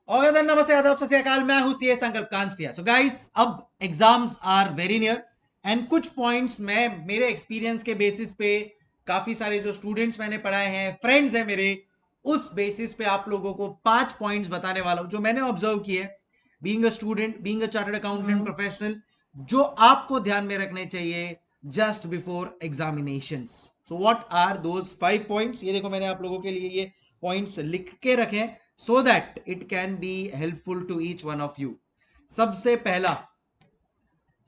और नमस्ते आदाब सत श्री अकाल, मैं हूं CA Sankalp Kanstiya. So guys, अब exams are very near and कुछ पॉइंट्स मैं मेरे एक्सपीरियंस के बेसिस पे, काफी सारे जो स्टूडेंट्स मैंने पढ़ाए हैं, फ्रेंड्स हैं मेरे, उस बेसिस पे आप लोगों को 5 पॉइंट्स बताने वाला हूं जो मैंने ऑब्जर्व किए being a student, being a chartered accountant professional, जो आपको ध्यान में रखने चाहिए just before examinations. So what are those 5 points? ये देखो, मैंने आप लोगों के लिए ये पॉइंट्स लिख के रखे हैं so that it can be helpful to each one of you. सबसे पहला,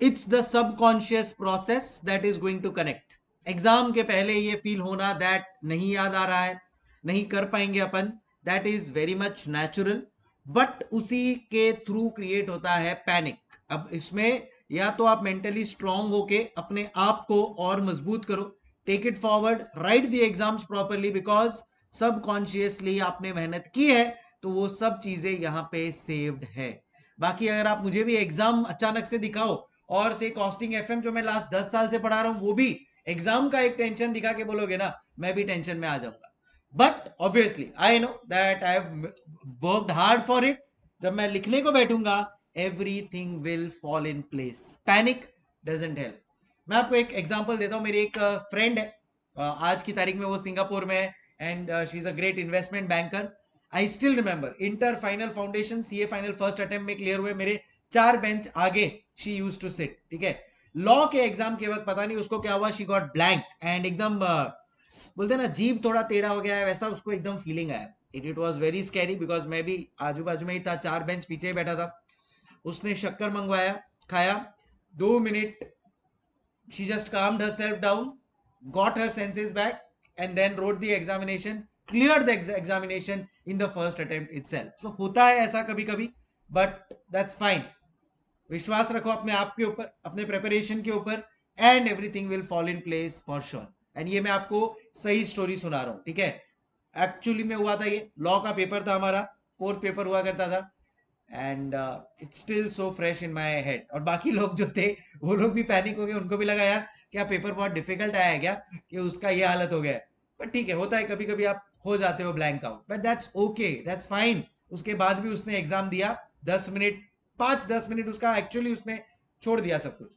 it's the subconscious process that is going to connect. Exam के पहले ये फील होना दैट नहीं याद आ रहा है, नहीं कर पाएंगे अपन, that is very much natural, but उसी के थ्रू क्रिएट होता है पैनिक। अब इसमें या तो आप मेंटली स्ट्रांग होके अपने आप को और मजबूत करो, take it forward, write the exams properly, because subconsciously आपने मेहनत की है तो वो सब चीजें यहाँ पे सेव्ड है। बाकी अगर आप मुझे भी एग्जाम अचानक से दिखाओ और से कॉस्टिंग एफएम जो मैं लास्ट 10 साल से पढ़ा रहा हूं वो भी एग्जाम का एक टेंशन दिखा के बोलोगे ना, मैं भी टेंशन में आ जाऊंगा। But obviously I know that I have worked hard for it. जब मैं लिखने को बैठूंगा, everything will fall in place, panic doesn't help. मैं आपको एक एग्जांपल देता हूं। मेरी एक फ्रेंड है, आज की तारीख में वो सिंगापुर में है and she is a great investment banker. I still remember inter final foundation CA final first attempt में क्लियर हुए, मेरे 4 बेंच आगे शी यूज टू सिट। ठीक है, लॉ के एग्जाम के वक्त पता नहीं उसको क्या हुआ, शी गॉट ब्लैंक एंड एकदम बोलते ना जीभ थोड़ा टेढ़ा हो गया है, वैसा उसको एकदम फीलिंग आया। It was very scary because मैं भी आजू बाजू में ही था, 4 बेंच पीछे ही बैठा था। उसने शक्कर मंगवाया, खाया, 2 minute she just calmed herself down, got her senses back, and then wrote the examination, cleared the examination in the first attempt itself. So होता है ऐसा कभी कभी, but that's fine. विश्वास रखो अपने आप के ऊपर, अपने प्रेपरेशन के ऊपर, and everything will fall in place for sure. And ये मैं आपको सही स्टोरी सुना रहा हूँ, ठीक है। एक्चुअली में हुआ था, ये लॉ का पेपर था हमारा, फोर्थ पेपर हुआ करता था, and it's still so fresh in my head. और बाकी लोग जो थे वो लोग भी पैनिक हो गए, उनको भी लगा यार क्या पेपर बहुत डिफिकल्ट आया है क्या, कि उसका ये हालत हो गया है। बट ठीक है, होता है कभी कभी, आप हो जाते हो blank out, but that's okay, that's fine. उसके बाद भी उसने एग्जाम दिया, 10 मिनट, 5-10 मिनट उसका एक्चुअली उसने छोड़ दिया सब कुछ,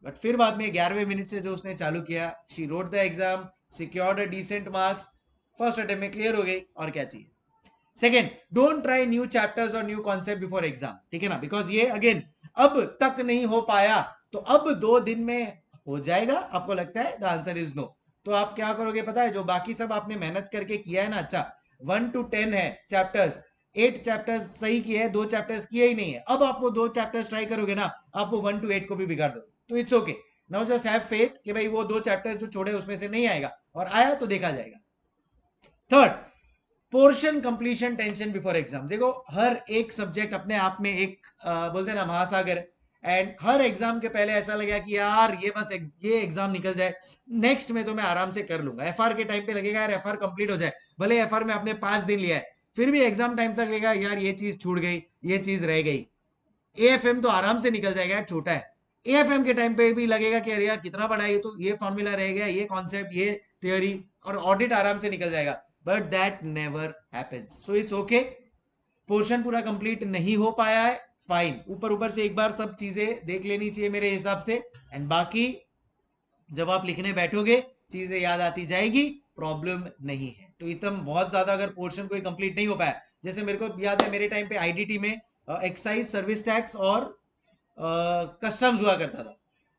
बट फिर बाद में 11वें मिनट से जो उसने चालू किया, she wrote the exam, secured a decent marks, first attempt में क्लियर हो गई, और क्या चाहिए। Second, don't try new chapters और न्यू कॉन्सेप्ट बिफोर एग्जाम, ठीक है ना, बिकॉज ये अगेन अब तक नहीं हो पाया तो अब 2 दिन में हो जाएगा, आपको लगता है? The answer is no. तो आप क्या करोगे पता है, जो बाकी सब आपने मेहनत करके किया है ना, अच्छा 1 to 10 है चैप्टर्स, 8 चैप्टर्स सही किए हैं, 2 चैप्टर्स किए ही नहीं है, अब आप वो 2 चैप्टर्स ट्राई करोगे ना, आप वो 1 to 8 को भी बिगाड़ दो, तो it's okay. Now just have faith कि भाई वो 2 चैप्टर्स जो छोड़े उसमें से नहीं आएगा, और आया तो देखा जाएगा। Third, portion completion tension before exam. देखो, हर एक सब्जेक्ट अपने आप में एक बोलते हैं ना महासागर है, एंड हर एग्जाम के पहले ऐसा लगेगा कि यार ये बस ये एग्जाम निकल जाए, नेक्स्ट में तो मैं आराम से कर लूंगा। एफआर के टाइम पे लगेगा यार एफआर कंप्लीट हो जाए, भले एफआर में आपने 5 दिन लिया है, फिर भी एग्जाम टाइम तक लगेगा यार ये चीज छूट गई, ये चीज रह गई। एएफएम तो आराम से निकल जाएगा यार, छोटा है। एएफएम के टाइम पे भी लगेगा कि अरे यार कितना बड़ा है, ये तो ये फॉर्मूला रह गया, ये कॉन्सेप्ट, ये थियोरी, और ऑडिट आराम से निकल जाएगा, but that never happens. So it's okay, portion पूरा कंप्लीट नहीं हो पाया है, फाइन, ऊपर ऊपर से एक बार सब चीजें देख लेनी चाहिए मेरे हिसाब से, एंड बाकी जब आप लिखने बैठोगे चीजें याद आती जाएगी, प्रॉब्लम नहीं है। तो एकदम बहुत ज्यादा अगर पोर्शन कोई कंप्लीट नहीं हो पाया, जैसे मेरे को याद है मेरे टाइम पे आईडीटी में एक्साइज, सर्विस टैक्स और कस्टम्स हुआ करता था।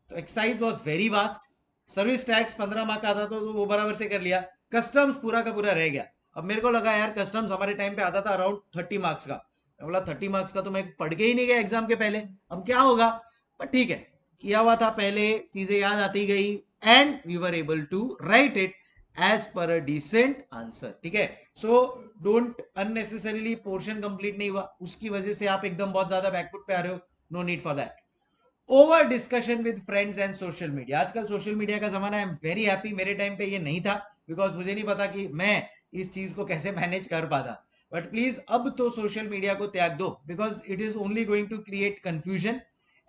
तो excise was very vast, service tax 15 mark का आता था तो वो बराबर से कर लिया, कस्टम्स पूरा का पूरा रह गया। अब मेरे को लगा यार कस्टम्स हमारे टाइम पे आता था अराउंड 30 मार्क्स का, मैं बोला 30 मार्क्स का तो मैं पढ़ के ही नहीं गया एग्जाम के पहले, अब क्या होगा। पर ठीक है, किया हुआ था पहले, चीजें याद आती गई, and we were able to write it as per a decent answer, ठीक है। So don't unnecessarily, portion complete नहीं हुआ उसकी वजह से आप एकदम बहुत ज्यादा बैकफुट पे आ रहे हो, no need for that. Over discussion with friends and social media, आजकल सोशल मीडिया का जमाना है, आई एम वेरी हैप्पी, मेरे टाइम पे ये नहीं था, बिकॉज मुझे नहीं पता कि मैं इस चीज को कैसे मैनेज कर पाता। बट प्लीज अब तो सोशल मीडिया को त्याग दो, because it is only going to create confusion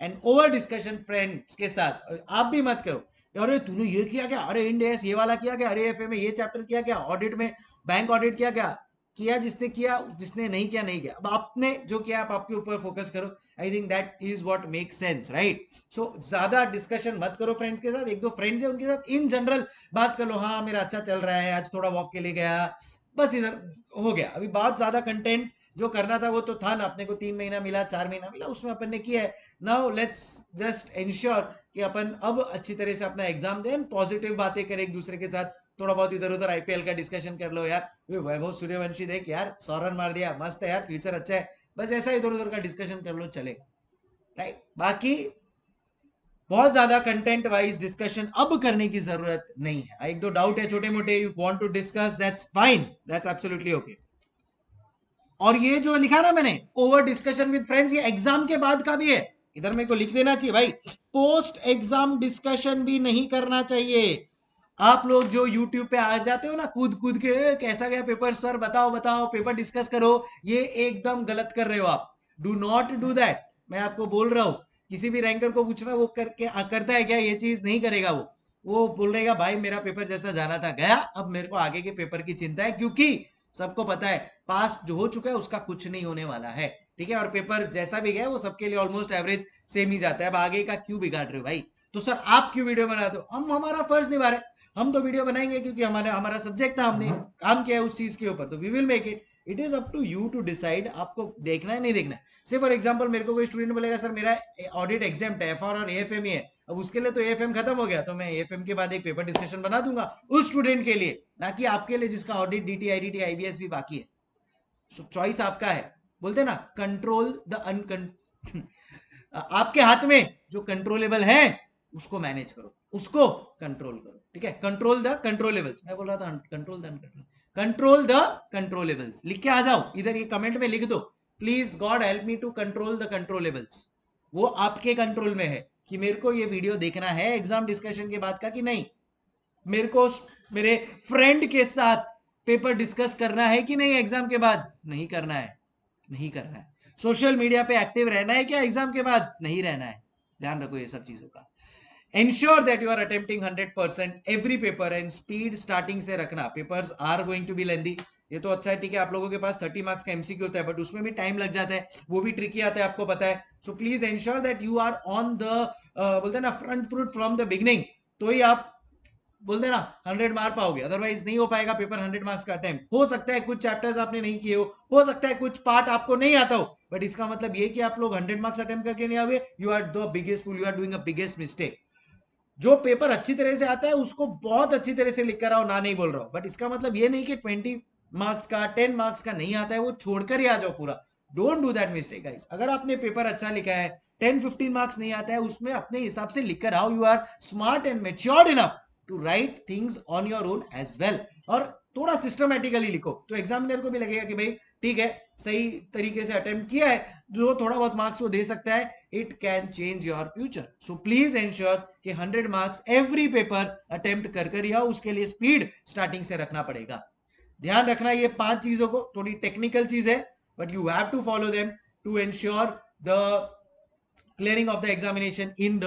and over discussion friends के साथ आप भी मत करो। अरे तूने ये किया क्या, अरे इंड एस ये वाला किया क्या, अरे एफए में ये चैप्टर किया क्या, ऑडिट में बैंक ऑडिट किया क्या। किया जिसने किया, जिसने नहीं किया नहीं किया। अब आपने जो किया आप आपके ऊपर फोकस करो। I think that is what make sense, right? So ज्यादा डिस्कशन मत करो फ्रेंड्स के साथ, एक दो फ्रेंड्स है उनके साथ इन जनरल बात कर लो, हाँ मेरा अच्छा चल रहा है, आज थोड़ा वॉक के लिए गया, बस इधर हो गया। अभी बहुत ज्यादा कंटेंट जो करना था वो तो था ना, अपने को 3 महीना मिला, 4 महीना मिला, उसमें अपन ने किया है। नाउ लेट्स जस्ट इंश्योर कि अपन अब अच्छी तरह से अपना एग्जाम दें, पॉजिटिव बातें करें एक दूसरे के साथ, थोड़ा बहुत इधर उधर आईपीएल का डिस्कशन कर लो यार, ये वैभव सूर्यवंशी देख यार 100 रन मार दिया, मस्त है यार, फ्यूचर अच्छा है, बस ऐसा इधर उधर का डिस्कशन कर लो, चले, राइट? बाकी बहुत ज्यादा कंटेंट वाइज डिस्कशन अब करने की जरूरत नहीं है। एक दो डाउट है छोटे मोटे, you want to discuss, that's fine, that's absolutely okay. और ये जो लिखा ना मैंने ओवर डिस्कशन विद फ्रेंड्स, ये एग्जाम के बाद का भी है, इधर मेरे को लिख देना चाहिए भाई। पोस्ट एग्जाम डिस्कशन भी नहीं करना चाहिए। आप लोग जो YouTube पे आ जाते हो ना कूद कूद के, कैसा गया पेपर सर, बताओ बताओ, पेपर डिस्कस करो, ये एकदम गलत कर रहे हो आप। डू नॉट डू दैट, मैं आपको बोल रहा हूँ। किसी भी रैंकर को पूछना वो करके करता है क्या, ये चीज नहीं करेगा वो बोल रहेगा भाई मेरा पेपर जैसा जाना था गया, अब मेरे को आगे के पेपर की चिंता है, क्योंकि सबको पता है पास जो हो चुका है उसका कुछ नहीं होने वाला है, ठीक है? और पेपर जैसा भी गया वो सबके लिए ऑलमोस्ट एवरेज सेम ही जाता है। अब आगे का क्यों बिगाड़ रहे हो भाई? तो सर आप क्यों वीडियो बनाते हो? हम हमारा फर्ज निभा रहे, हम तो वीडियो बनाएंगे क्योंकि हमारा सब्जेक्ट था, हमने काम किया है उस चीज के ऊपर, तो we will make it. It is up to you to decide आपको देखना है नहीं देखना है। से फॉर एग्जांपल मेरे को कोई स्टूडेंट बोलेगा सर मेरा ऑडिट एग्जाम है, एफआर और एएफएम ही है, अब उसके लिए तो एएफएम खत्म हो गया, तो मैं एएफएम के बाद एक पेपर डिस्कशन बना दूंगा उस स्टूडेंट के लिए, ना कि आपके लिए जिसका ऑडिट डीटी आईडीटी आईबीएस भी बाकी है। सो चॉइस आपका है, बोलते ना कंट्रोल द अनकं आपके हाथ में जो कंट्रोलेबल है उसको मैनेज करो, उसको कंट्रोल करो, ठीक है? कंट्रोल द कंट्रोलेबल्स, मैं बोल रहा था control the uncontrol, control the controllables, लिख के आ जाओ इधर, ये कमेंट में लिख दो, please God help me to control the controllables. वो आपके कंट्रोल में है कि मेरे को ये वीडियो देखना है एग्जाम डिस्कशन के बाद का कि नहीं, मेरे को मेरे फ्रेंड के साथ पेपर डिस्कस करना है कि नहीं एग्जाम के बाद, नहीं करना है, नहीं करना है। सोशल मीडिया पे एक्टिव रहना है क्या एग्जाम के बाद, नहीं रहना है। ध्यान रखो ये सब चीजों का। Ensure that you are attempting 100% every paper and speed starting से रखना। Papers are going to be lengthy, ये तो अच्छा है, ठीक है? आप लोगों के पास 30 मार्क्स का एमसीक्यू होता है, बट उसमें भी टाइम लग जाता है, वो भी ट्रिकी आता है, आपको पता है। So please ensure that you are on the बोलते हैं ना front foot from the beginning, तो ही आप बोलते ना 100 मार पाओगे, अदरवाइज नहीं हो पाएगा पेपर 100 मार्क्स का अटेम्प्ट। हो सकता है कुछ चैप्टर्स आपने नहीं किए हो सकता है कुछ पार्ट आपको नहीं आता हो, बट इसका मतलब ये कि आप लोग 100 मार्क्स अटेम्प्ट करके नहीं आओगे, you are the biggest fool, you are doing a biggest mistake. जो पेपर अच्छी तरह से आता है उसको बहुत अच्छी तरह से लिख कर आओ, ना नहीं बोल रहा हूं, बट इसका मतलब ये नहीं कि 20 मार्क्स का 10 मार्क्स का नहीं आता है वो छोड़कर ही आ जाओ पूरा। Don't do that mistake guys. अगर आपने पेपर अच्छा लिखा है, 10-15 मार्क्स नहीं आता है, उसमें अपने हिसाब से लिख कर आओ, you are smart and matured enough to write things on your own as well. और थोड़ा सिस्टमेटिकली लिखो तो एग्जामिनर को भी लगेगा कि भाई ठीक है, सही तरीके से अटेम्प्ट किया है, जो थोड़ा बहुत मार्क्स वो दे सकता है, it can change your future. So please ensure कि 100 मार्क्स एवरी पेपर अटेम्प्ट कर ही आओ, उसके लिए स्पीड स्टार्टिंग से रखना पड़ेगा। ध्यान रखना ये 5 चीजों को, थोड़ी टेक्निकल चीज है but you have to follow them to ensure the clearing of the examination in the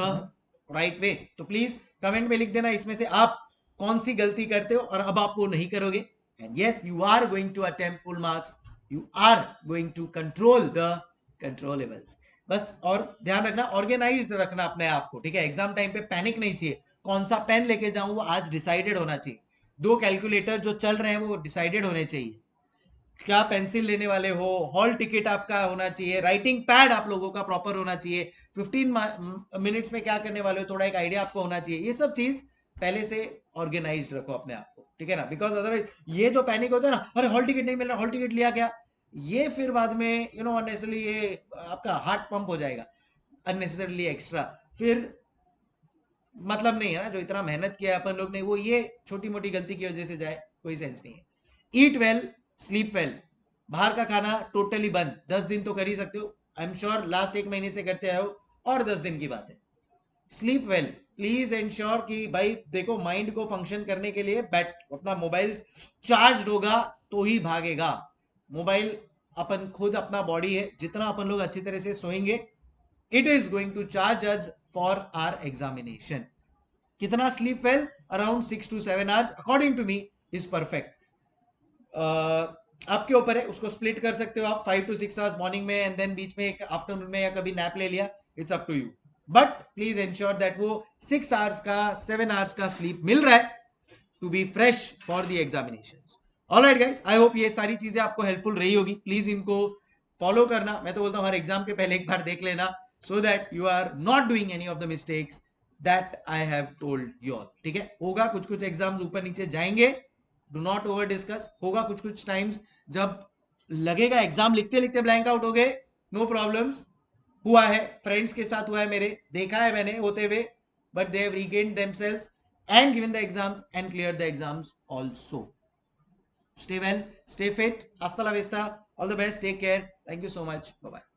right way. तो प्लीज कमेंट में लिख देना इसमें से आप कौन सी गलती करते हो और अब आप वो नहीं करोगे। And yes, you are going to attempt full marks, you are going to control the controllables. बस और ध्यान रखना, ऑर्गेनाइज्ड रखना अपने आप को, ठीक है? एग्जाम टाइम पे पैनिक नहीं चाहिए, कौन सा पेन लेके जाऊं वो आज डिसाइडेड होना चाहिए, 2 कैलकुलेटर जो चल रहे हैं वो डिसाइडेड होने चाहिए, क्या पेंसिल लेने वाले हो, हॉल टिकट आपका होना चाहिए, राइटिंग पैड आप लोगों का प्रॉपर होना चाहिए, 15 मिनट्स में क्या करने वाले हो थोड़ा एक आइडिया आपको होना चाहिए। ये सब चीज पहले से ऑर्गेनाइज्ड रखो अपने आप को, ठीक है ना? बिकॉज अदरवाइज ये जो पैनिक होता है ना, अरे हॉल टिकट नहीं मिल रहा, हॉल टिकट लिया क्या, ये फिर बाद में यू नो अननेसेसरली ये आपका हार्ट पंप हो जाएगा अननेसेसरली एक्स्ट्रा, फिर मतलब नहीं है ना, जो इतना मेहनत किया है अपन लोग ने, वो ये छोटी मोटी गलती की वजह से जाए, कोई सेंस नहीं है। ईट वेल, स्लीप वेल, बाहर का खाना टोटली बंद, 10 दिन तो कर ही सकते हो, आई एम श्योर लास्ट 1 महीने से करते आए हो, और 10 दिन की बात है। स्लीप वेल, प्लीज इंश्योर कि भाई देखो माइंड को फंक्शन करने के लिए बैट अपना मोबाइल चार्ज होगा तो ही भागेगा। मोबाइल अपन खुद अपना बॉडी है, जितना अपन लोग अच्छी तरह से सोएंगे it is going to charge us for our examination. कितना sleep well, around 6 to 7 hours according to me is perfect. आपके ऊपर है, उसको स्प्लिट कर सकते हो आप 5 to 6 आवर्स मॉर्निंग में एंड देन बीच में एक आफ्टरनून में या कभी नैप ले लिया, it's up to you, but please ensure that वो 6 आवर्स का 7 आवर्स का स्लीप मिल रहा है to be fresh for the examinations. Alright guys, I hope ये सारी चीजें आपको हेल्पफुल रही होगी, प्लीज इनको फॉलो करना। मैं तो बोलता हूँ हर एग्जाम के पहले एक बार देख लेना, so that you are not doing any of the mistakes that I have told you all. ठीक है, होगा कुछ कुछ एग्जाम्स ऊपर नीचे जाएंगे, डू नॉट ओवर डिस्कस। होगा कुछ कुछ टाइम्स जब लगेगा एग्जाम लिखते लिखते ब्लैंक आउट हो गए, नो प्रॉब्लम्स, हुआ है, फ्रेंड्स के साथ हुआ है, मेरे देखा है मैंने होते हुए, but they have regained themselves and given the exams and cleared the exams also. Stay well, stay fit. Hasta la vista. All the best. Take care. Thank you so much. Bye bye.